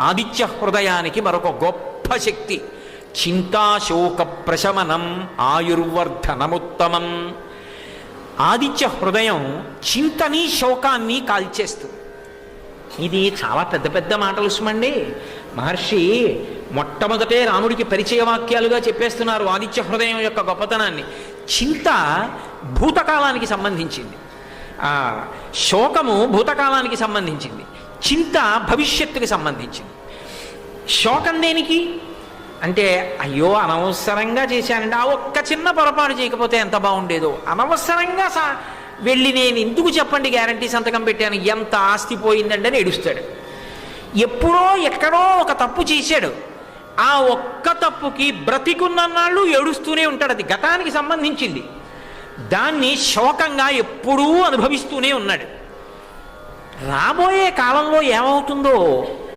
ఆదిత్య హృదయానికి మరొక గొప్ప శక్తి. చింతాశోక ప్రశమనం ఆయుర్వర్ధనముత్తమం. ఆదిత్య హృదయం చింతని శోకాన్ని కాల్చేస్తుంది. ఇది చాలా పెద్ద పెద్ద మాటలు సుమండి. మహర్షి మొట్టమొదటే రాముడికి పరిచయ వాక్యాలుగా చెప్పేస్తున్నారు ఆదిత్య హృదయం యొక్క గొప్పతనాన్ని. చింత భూతకాలానికి సంబంధించింది, శోకము భూతకాలానికి సంబంధించింది, చింత భవిష్యత్తుకి సంబంధించింది. శోకం దేనికి అంటే అయ్యో అనవసరంగా చేశానండి, ఆ ఒక్క చిన్న పొరపాటు చేయకపోతే ఎంత బాగుండేదో, అనవసరంగా వెళ్ళి నేను ఎందుకు చెప్పండి గ్యారంటీ సంతకం పెట్టాను, ఎంత ఆస్తి పోయిందండి అని ఏడుస్తాడు. ఎప్పుడో ఎక్కడో ఒక తప్పు చేశాడు, ఆ ఒక్క తప్పుకి బ్రతికున్నన్నాళ్ళు ఏడుస్తూనే ఉంటాడు. అది గతానికి సంబంధించింది, దాన్ని శోకంగా ఎప్పుడూ అనుభవిస్తూనే ఉన్నాడు. రాబోయే కాలంలో ఏమవుతుందో